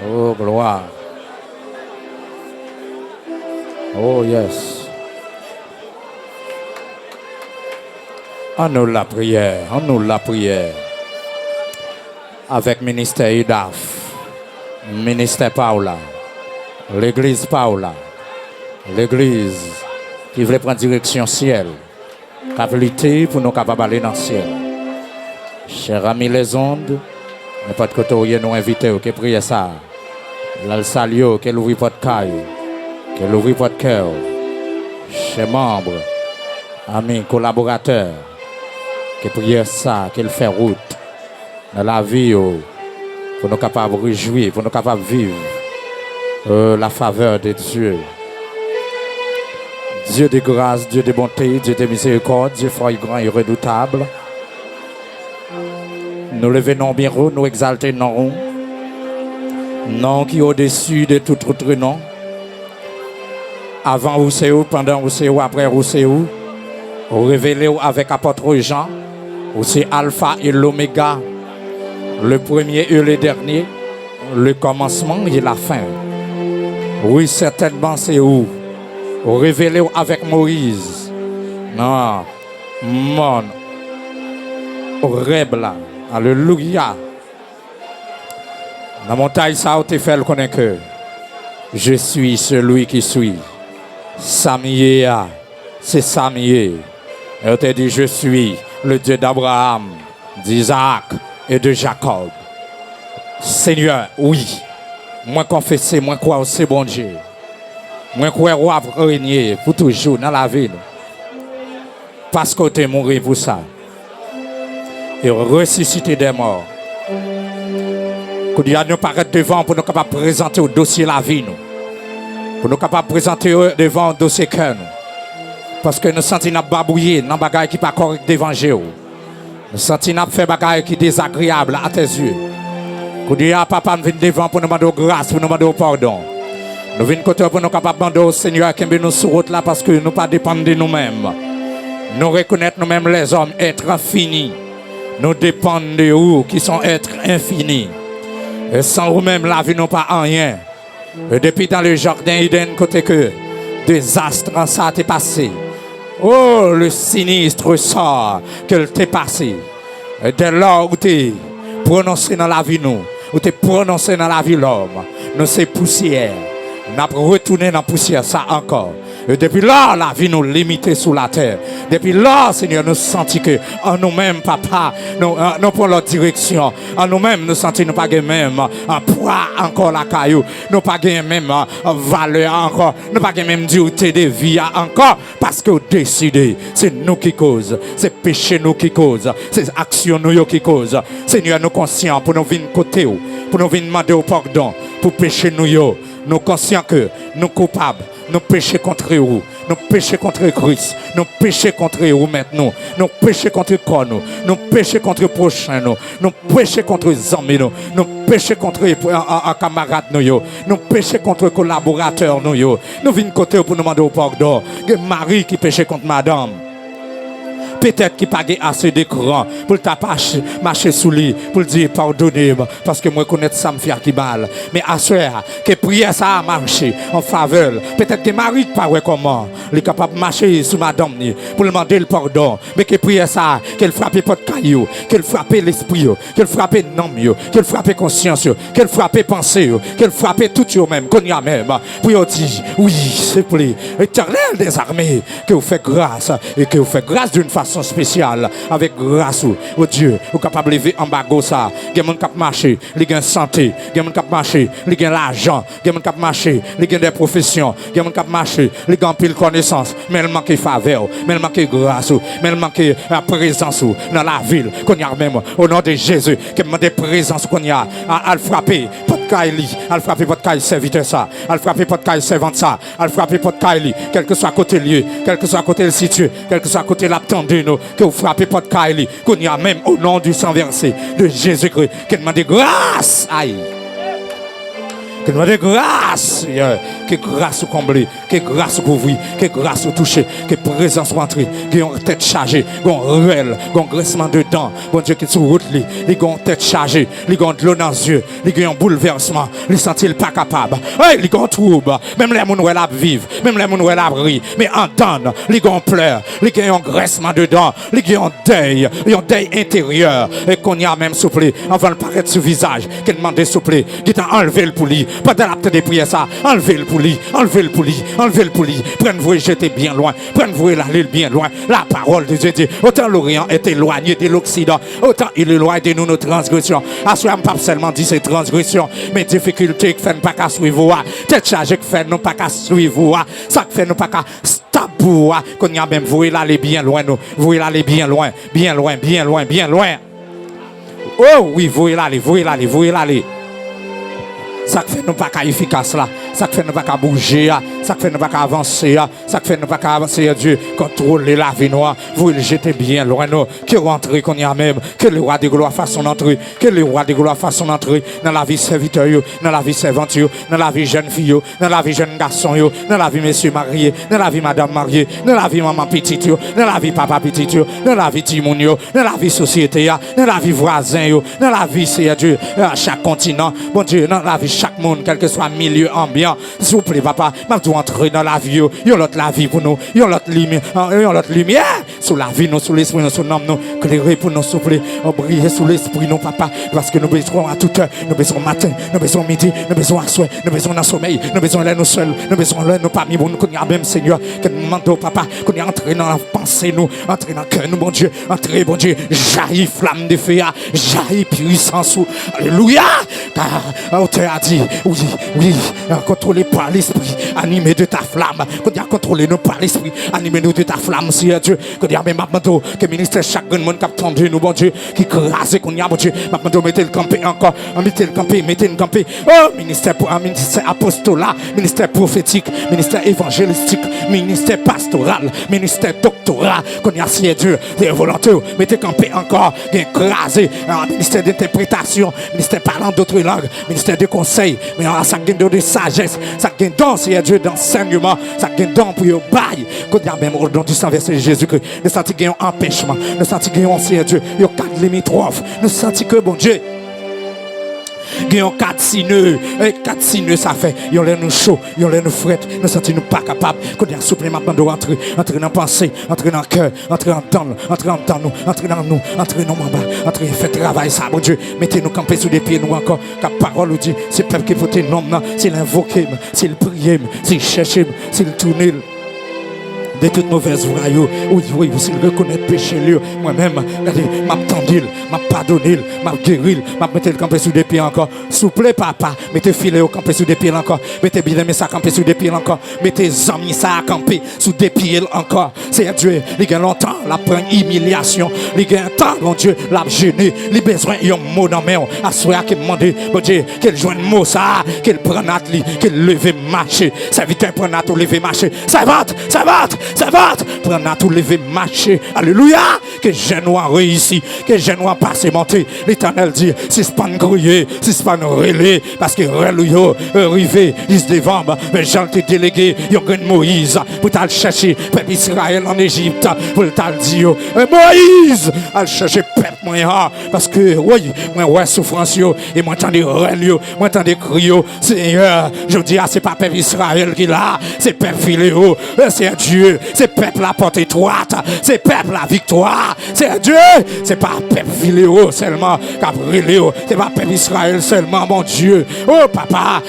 Oh, gloire. Oh, yes. En nous la prière, en nous la prière. Avec ministère UDAF, ministère Paula, l'église Paula, l'église qui veut prendre direction ciel, qui a lutter pour nous capables d'aller dans le ciel. Chers amis les ondes, n'importe côté où nous invitons, qui prie ça, la salio, qui ouvre votre caille, qui ouvre votre cœur, chers membres, amis, collaborateurs, qui prie ça, qui fait route dans la vie, pour nous capables de réjouir, pour nous capables de vivre la faveur de Dieu. Dieu de grâce, Dieu de bonté, Dieu de miséricorde, Dieu fort et grand et redoutable. Nous levons non bien haut, nous exaltons non, non qui est au-dessus de tout autre nom. Avant où c'est où, pendant où c'est où, après où c'est où. Révélé avec apôtre Jean, où c'est Alpha et l'Oméga, le premier et le dernier, le commencement et la fin. Oui, certainement c'est où. Révélé avec Moïse. Non, mon Rebla. Alléluia. La montagne, ça te fait le connaître que je suis celui qui suis. Samia, c'est Samia. Et on te dit, je suis le Dieu d'Abraham, d'Isaac et de Jacob. Seigneur, oui. Moi confesser, moi croire, c'est bon Dieu. Moi croire roi régner pour toujours dans la vie. Parce que tu es mort pour ça. Et ressusciter des morts. Que Dieu nous paraît devant pour nous capables de présenter au dossier la vie. Pour nous capables de présenter devant le dossier cœur. Parce que nous sentons nous babouiller dans les bagages qui ne sont pas corrects d'évangile. Nous sentons nous faire des bagages qui sont désagréables à tes yeux. Que Dieu papa nous vient devant pour nous demander grâce, pour nous demander pardon. Nous venons côté pour nous capables de demander au Seigneur qui nous sur route là parce que nous ne pas dépendre de nous-mêmes. Nous reconnaître nous-mêmes les hommes être infinis. Nous dépendons de vous qui sont êtres infinis. Et sans vous-même, la vie n'a pas rien. Et depuis dans le jardin Eden, côté que désastre en ça t'est passé. Oh, le sinistre sort que t'est passé. Et dès lors où t'es prononcé dans la vie, nous, où t'es prononcé dans la vie l'homme, nous c'est poussière. Nous avons retourné dans la poussière, ça encore. Et depuis là, la vie nous limitée sous la terre. Depuis là, Seigneur, nous sentons que en nous-mêmes, papa, nous prenons notre direction. En nous-mêmes, nous sentons nous pas même poids encore la caillou. Nous pas même valeur encore. Nous pas même dureté de vie encore. Parce que décider, c'est nous qui cause. C'est péché nous qui cause. C'est action nous qui cause. Seigneur, nous conscients pour nous venir côté, pour nous venir demander au pardon, pour pécher nous. Nous conscients que nous coupables. Nous péchons contre vous, nous péchons contre Christ, nous péchons contre vous maintenant, nous péchons contre le corps, nous péchons contre le prochain, nous péchons contre les amis, nous péchons contre les camarades, nous péchons contre les collaborateurs, nous venons côté pour nous demander pardon. Marie qui péchait contre madame. Peut-être qu'il n'a pas assez d'écran pour le marcher sous lui, pour le dire pardonnez-moi, parce que moi je connais ça me fait qui mal. Mais à ce moment, que prière ça a marché en faveur. Peut-être que Marie ne pas comment. Il est capable de marcher sous madame pour lui demander le pardon. Mais que prière ça, qu'elle frappe pas de caillou, qu'elle frappe l'esprit, qu'elle frappe l'homme, qu'elle frappe conscience, qu'elle frappe pensée, qu'elle frappe tout le même, qu'on y a même. Pour lui dire, oui, s'il vous plaît, éternel des armées, que vous faites grâce et que vous faites grâce d'une façon spéciale avec grâce au Dieu ou capable de lever en bas ça il y a monde cap marcher il y a santé il y a monde cap marcher il y a l'argent il y a monde cap marcher il y a des professions il y a monde cap marcher il y a pile connaissance mais il manque faveur mais il manque grâce mais il manque la présence dans la ville qu'on y a même au nom de Jésus qui demande présence qu'on y a à frapper Kaili, al frapper votre Kaili serviteur ça, al frapper votre Kaili servante ça, al frapper votre Kaili, quel que soit côté lieu, quel que soit côté le situé, quel que soit côté l'attendu nous, que vous frappez votre Kaili, qu'on y a même au nom du sang versé de Jésus-Christ, qui demande grâce, aïe, qui demande grâce, que grâce au comblé, que grâce au couvrir, que grâce au toucher, que présence soit entrée, que une tête chargée, qu'on ruelle, qu'on graissement de dents, bon Dieu qui est sur route, les ont tête chargée, les ont de l'eau dans les yeux, les ont un bouleversement, les sentent pas capable, les ont trouble, même les gens là vivent, même les gens là rient, mais entendent, les ont pleurent, les ont un graissement de dents, les ont un deuil intérieur, et qu'on y a même soufflé, avant de paraître sur le visage, qui demande souffler, qui t'a enlevé le poulie, pendant l'acte des prières ça, enlevez le poulie, enlevez le poulie, enlevez le poulie, prenez-vous et jetez bien loin, prenez-vous et l'île bien loin, la parole de Dieu dit, autant l'Orient est éloigné de l'Occident, autant il éloigne de nous nos transgressions. À ce moment, pas seulement dit ces transgressions, mais difficultés qui font pas qu'à suivre, tête chargée qui fait non pas qu'à suivre, ça qui fait non pas qu'à stop, qu'on y a même voué l'aller bien loin, nous, voué l'aller bien loin, bien loin, bien loin, bien loin. Oh oui, voué l'aller, voué l'aller, voué l'aller. Ça fait nous pas qu'à efficace là, ça fait nous pas qu'à bouger, ça fait nous pas qu'à avancer, ça fait nous pas qu'à avancer, Dieu, contrôler la vie noire, vous le jetez bien loin, nous, que rentrer qu'on y a même, que le roi de gloire fasse son entrée, que le roi de gloire fasse son entrée dans la vie serviteur, dans la vie servante, dans la vie jeune fille, dans la vie jeune garçon, dans la vie monsieur marié, dans la vie madame mariée, dans la vie maman petite, dans la vie papa petite, dans la vie timoun, dans la vie société, dans la vie voisin, dans la vie, c'est Dieu, chaque continent, bon Dieu, dans la vie chaque monde, quel que soit le milieu ambiant, s'il vous plaît, papa, je dois entrer dans la vie, il y a l'autre la vie pour nous, il y a l'autre lumière, sur la vie, nous, sur l'esprit, nous, sur l'âme, nous, clairer pour nous, s'il vous plaît, briller sur l'esprit, nous, papa, parce que nous besoin à toute heure, nous besoin matin, nous besoin midi, nous besoin à soir, nous besoin dans sommeil, nous besoin là nous seuls, nous besoin là nous parmi nous, qu'on y a même Seigneur, que nous demandons, papa, qu'on y entre dans la pensée, nous, entrer dans le cœur, nous, bon Dieu, entrer, bon Dieu, jaillit flamme de feu, jaillit puissance, alléluia, car, auteur a dit, oui, contrôlé par l'esprit, animé de ta flamme, qu'on y a contrôlé nous par l'esprit, animé nous de ta flamme, Seigneur Dieu, qu'on y a même maintenant, que ministère chaque monde qui a tendu nous, bon Dieu, qui crase, qu'on y a, bon Dieu, maintenant mettez le campé encore, mettez le campé, oh, ministère apostolat, ministère prophétique, ministère évangélistique, ministère pastoral, ministère doctorat, qu'on y a, Seigneur Dieu, des volontaires, mettez campé encore, crasé, ministère d'interprétation, ministère parlant d'autres langues, ministère de conseil, mais ça gagne don de sagesse, ça gagne don, Seigneur Dieu, d'enseignement, ça gagne don pour le bail, qu'on y a même au don du sang versé Jésus-Christ, nous sentons qu'il y a un empêchement, nous sentons qu'il y a un Seigneur Dieu, il y a 4 limitrophes, nous sentons que, bon Dieu, il y a 4 sineux, 4 sineux ça fait, il y a nous chaud, il y a nous fret, nous sentons nous pas capables, qu'on y a supplément de rentrer dans la pensée, entrer dans le cœur, entrer en temps, entrer dans nous, entrer dans bas, entrer faire travail ça, bon Dieu, mettez-nous camper sous des pieds nous encore, car parole nous dit, c'est peuple qui vote non, c'est l'invoquer, c'est le prier, c'est le chercher, c'est le tourner. De toutes mauvaises voies, oui, vous reconnaître péché, moi-même, regardez, m'a tendu, m'a pardonné, m'a guéri, m'a mettez le camper sous des pieds encore. S'il vous plaît, papa, mettez filet au camper sous des pieds encore. Mettez bien aimé ça camper sous des pieds encore. Mettez amis ça à camper sous des pieds encore. C'est Dieu, il y a longtemps, la prend humiliation, il y a un temps, mon Dieu, l'a gêné, il a besoin d'un mot dans main, à soi qui demande, mon Dieu, qu'elle joue un mot ça, qu'elle prenne qu'elle leve marcher. Ça vite prend à tout lever marcher. Ça va. Prendre à tout lever marcher. Alléluia. Que je noir réussi. Que je noir passer monter. L'Éternel dit, si c'est pas un grouillé, si c'est pas un relais, parce que relouyo, arrivé, il se dévambre, mais j'en t'ai délégué, yon gagne Moïse, pour t'aller chercher, peuple Israël en Égypte, pour t'aller dire, Moïse, aller chercher peuple moi, parce que, oui, moi, ouais, souffrance, et moi, t'en des relais, moi, t'en des cris, Seigneur, je dis, c'est pas peuple Israël qui l'a, c'est peuple Philéo, c'est Dieu. C'est peuple la porte étroite, c'est peuple la victoire, c'est Dieu, c'est pas peuple Philéo seulement, Capréléo, c'est pas peuple Israël seulement, mon Dieu. Oh papa,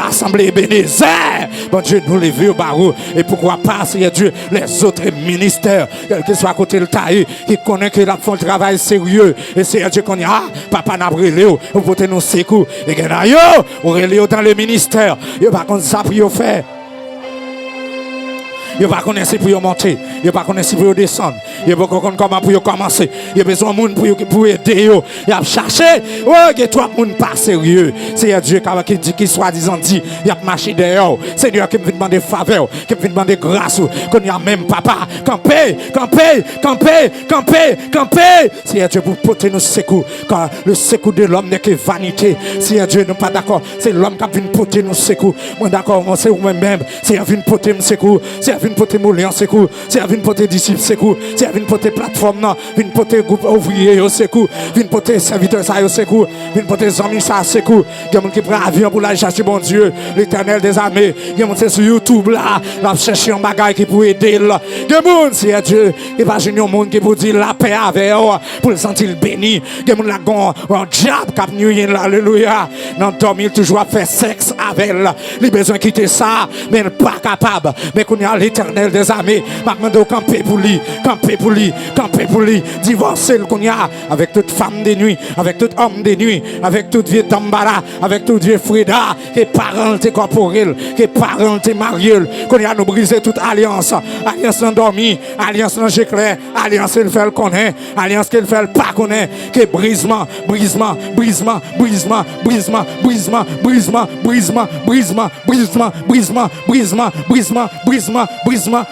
assemblée Bénézer, mon Dieu, nous lever au barreau, et pourquoi pas, c'est Dieu, les autres ministères, quel que soit à côté le taille, qui connaît que la font le travail sérieux, et c'est Dieu qu'on y a, papa n'a Léo, vous portez nos secours, et que n'a yo, ou Léo dans le ministère, et par contre ça pour faire. Ils pas connaissent pour monter. Ils pas connaissent pour descendre. Ils pas connaissent comment pour commencer. Ils ont besoin de monde pour aider. Ils ont cherché. Oh, il y a trois monde pas sérieux. C'est Dieu qui soi-disant dit, il a marché derrière. Seigneur qui me demande faveur, qui me demande grâce. Qu'on y a même papa. Campé. C'est Dieu pour porter nos secours. Quand le secours de l'homme n'est que vanité. C'est Dieu, nous pas d'accord. C'est l'homme qui vient porter nos secours. Moi d'accord, moi c'est moi-même. C'est vient porter nos secours. C'est vient porter mon lien secours. C'est vient porter disciples secours. C'est vient porter plateforme non. Vient porter groupe ouvrier au secours. Vient porter serviteurs ça au secours. Vient porter amis ça secours. Il y a des gens qui prennent avion pour aller chercher mon Dieu, l'Éternel des armées. Il y a des gens sur YouTube là, là chercher un bagage qui peut aider là. Il y a des gens, c'est Dieu, il va venir un monde qui peut dire la paix avec eux pour le sentir béni. Il y a des gens qui ont un diable qui a venu là, alléluia. Dans dormir toujours à faire sexe avec elle. Il a besoin de quitter ça, mais il n'est pas capable. Mais qu'on y a l'Éternel des armées, maintenant de camper pour lui, divorcer qu'on y a avec toute femme de nuit, avec tout homme de nuit, avec toute vieille Tambara, avec toute vieille Frida, qui est parent corporel, qui est parent mariel, qu'on y a nous briser toute alliance, alliance endormie, alliance non clair, alliance qu'il fait le connaît, alliance qu'il fait le pas connaît, qui est brisement,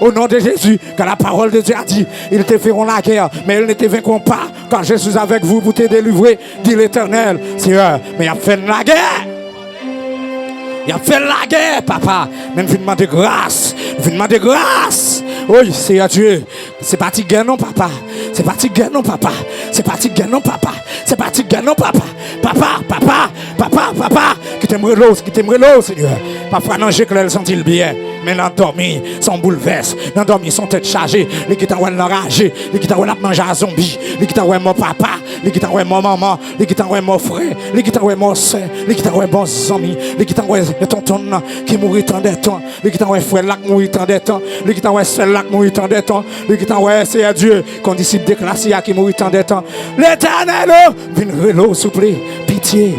au nom de Jésus, car la parole de Dieu a dit, ils te feront la guerre, mais ils ne te vaincront pas, car je suis avec vous pour te délivrer, dit l'Éternel. Seigneur, mais il a fait la guerre. Il a fait la guerre, papa. Même finalement de grâce. Oui, c'est Dieu. C'est parti guerre non, papa. C'est parti guerre non, papa. Papa. Qui t'aimerait l'eau, Seigneur. Papa, non, j'ai que elle sentit le bien. Mais l'endormi, son bouleverse. L'endormi, son tête chargée. Les qui t'envoient l'enragé. Les qui t'envoient manger à zombie. Les qui t'envoient mon papa. Les qui t'envoient mon maman. Les qui t'envoient mon frère. Les qui t'envoient mon soeur. Les qui t'envoient mon ami. Les qui t'envoient tonton qui mourit tant de temps. Les qui t'envoient frère là qui mourit tant de temps. Les qui t'envoient seul là qui mourit tant de temps. Les qui t'envoient c'est à Dieu. Qu'on disciple déclassé qui mourit tant de temps. L'Éternel, viens l'eau, s'il vous plaît. Pitié.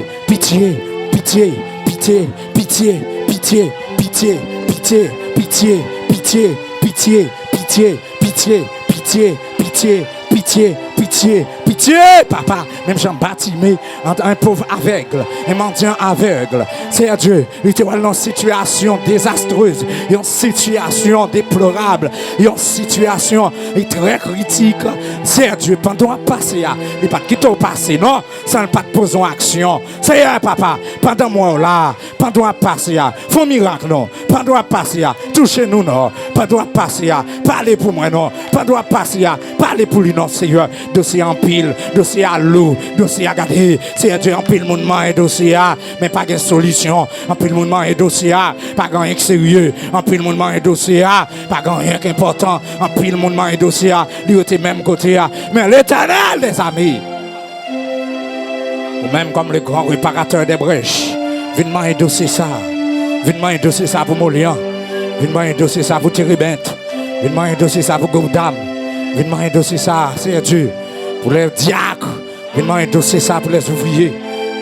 Pitié, papa. Même Jean baptisé, un pauvre aveugle, un mendiant aveugle. C'est Dieu, il était dans une situation désastreuse, une situation déplorable, une situation très critique. C'est Dieu, pendant à passer, il n'est pas quitter au passé, non, sans pas te poser en action. C'est papa, pendant moi là, pendant à passer, faut miracle, non, pendant à passer, touchez-nous, non, pendant à passer, parlez pour moi, non, pendant à passer, parlez pour lui, non, Seigneur, dossier en pile, dossier à l'eau, dossier à garder, c'est Dieu en pile, mon et dossier, mais pas de solution, en pile, mon et dossier, pas grand rien sérieux, en pile, mon et dossier, pas grand rien qu'important, en pile, mon et dossier, lui était même côté, mais l'Éternel, les amis, ou même comme le grand réparateur des brèches, viens et dossier ça, pour Molian, viens et dossier ça pour Thierry-Bent, viens et dossier ça pour Goudam, viens et dossier ça, c'est Dieu. Pour les diacres, il dossier ça pour les ouvriers.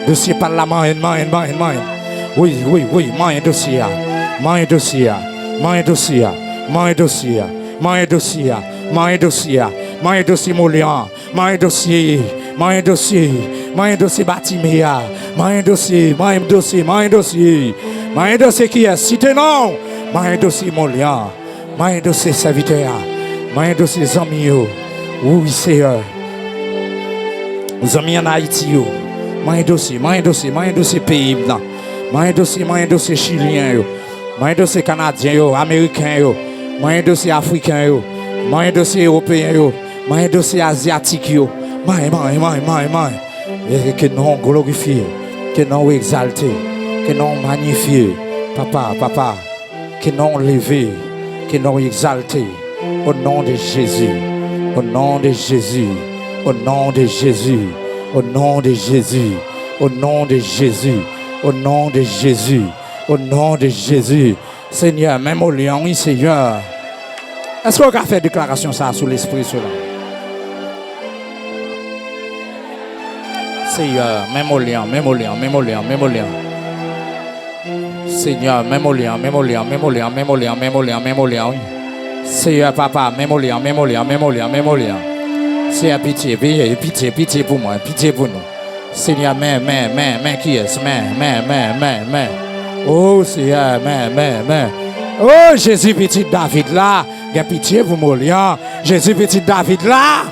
Dossier par la main. Oui, dossier. Molian. Dossier Batimea. Dossier qui est cité non. Dossier Molian. Dossier serviteur. Dossier Zamio. Oui, Seigneur. Nous amis en Haïti, un dossier pays blanc, un dossier chilien, un dossier canadien, américain, un dossier africain, un dossier européen, un dossier asiatique, que nous glorifié, que nous exalté, que nous magnifié, papa, que nous levé, que nous exalté, au nom de Jésus, au nom de Jésus. Au nom de Jésus, au nom de Jésus, au nom de Jésus, au nom de Jésus, au nom de Jésus. Seigneur, même au lion, oui Seigneur. Est-ce qu'on a fait déclaration ça sous l'esprit cela? Seigneur, même au lion. Seigneur, même au lion. Seigneur papa, mémorial. Seigneur, pitié pour moi, pitié pour nous. Seigneur, mais, qui est-ce? Mais. Oh, Seigneur, mais. Oh, Jésus, petit David là, il a pitié pour moi. Jésus, petit David là.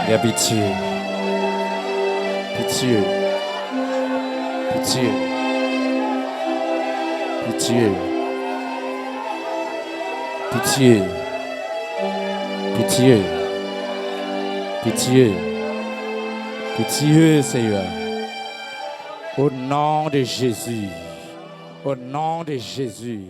Il a pitié. Pitié. Pitié, Seigneur. Au nom de Jésus. Au nom de Jésus.